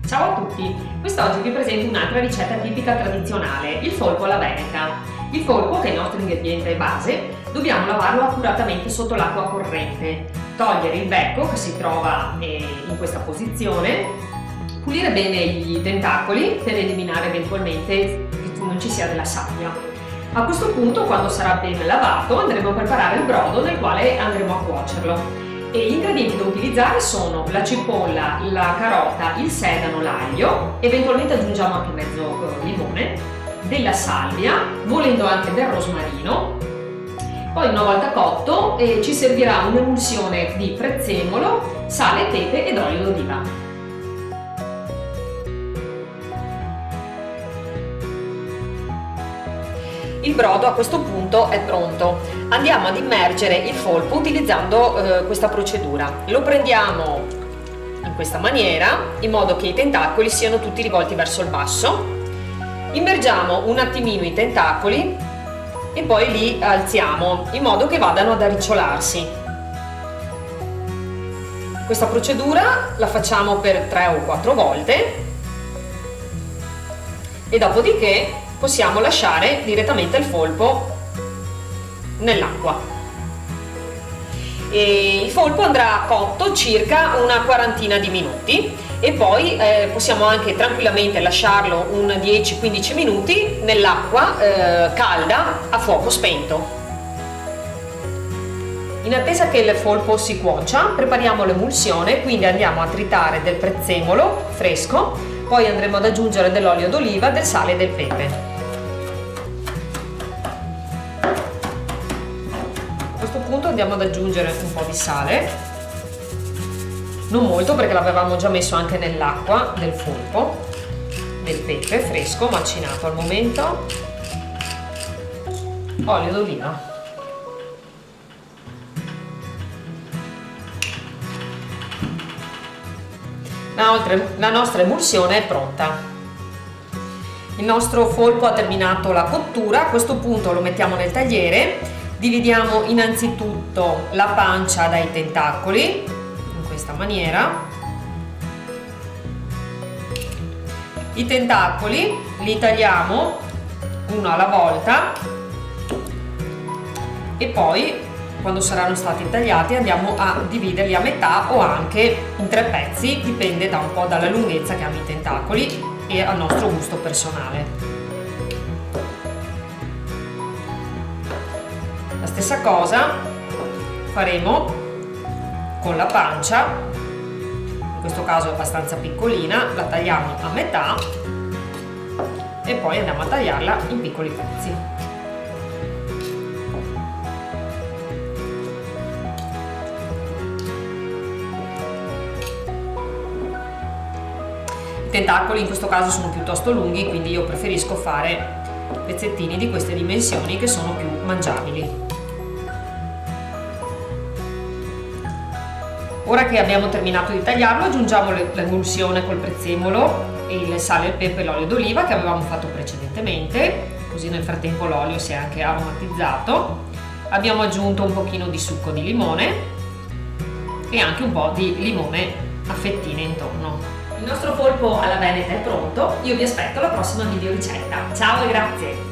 Ciao a tutti! Quest'oggi vi presento un'altra ricetta tipica tradizionale, il folpo alla veneta. Il folpo, che è il nostro ingrediente base, dobbiamo lavarlo accuratamente sotto l'acqua corrente, togliere il becco che si trova in questa posizione, pulire bene i tentacoli per eliminare eventualmente che non ci sia della sabbia. A questo punto, quando sarà ben lavato, andremo a preparare il brodo nel quale andremo a cuocerlo. E gli ingredienti da utilizzare sono la cipolla, la carota, il sedano, l'aglio, eventualmente aggiungiamo anche mezzo limone, della salvia, volendo anche del rosmarino. Poi una volta cotto ci servirà un'emulsione di prezzemolo, sale, pepe ed olio d'oliva. Il brodo a questo punto è pronto. Andiamo ad immergere il folpo utilizzando questa procedura. Lo prendiamo in questa maniera, in modo che i tentacoli siano tutti rivolti verso il basso. Immergiamo un attimino i tentacoli e poi li alziamo in modo che vadano ad arricciolarsi. Questa procedura la facciamo per 3 o 4 volte e dopodiché possiamo lasciare direttamente il folpo nell'acqua. Il folpo andrà cotto circa una quarantina di minuti e poi possiamo anche tranquillamente lasciarlo un 10-15 minuti nell'acqua calda a fuoco spento. In attesa che il folpo si cuocia, prepariamo l'emulsione, quindi andiamo a tritare del prezzemolo fresco, poi andremo ad aggiungere dell'olio d'oliva, del sale e del pepe. A questo punto andiamo ad aggiungere un po' di sale, non molto perché l'avevamo già messo anche nell'acqua del folpo, del pepe fresco macinato al momento, olio d'oliva. La nostra emulsione è pronta. Il nostro folpo ha terminato la cottura, a questo punto lo mettiamo nel tagliere, dividiamo innanzitutto la pancia dai tentacoli, in questa maniera. I tentacoli li tagliamo uno alla volta e poi, quando saranno stati tagliati, andiamo a dividerli a metà o anche in 3 pezzi, dipende da un po' dalla lunghezza che hanno i tentacoli e al nostro gusto personale. La stessa cosa faremo con la pancia, in questo caso è abbastanza piccolina, la tagliamo a metà e poi andiamo a tagliarla in piccoli pezzi. I tentacoli in questo caso sono piuttosto lunghi, quindi io preferisco fare pezzettini di queste dimensioni che sono più mangiabili. Ora che abbiamo terminato di tagliarlo, aggiungiamo l'emulsione col prezzemolo, il sale, il pepe e l'olio d'oliva che avevamo fatto precedentemente, così nel frattempo l'olio si è anche aromatizzato. Abbiamo aggiunto un pochino di succo di limone e anche un po' di limone a fettine intorno. Il nostro polpo alla veneta è pronto, io vi aspetto alla prossima video ricetta. Ciao e grazie!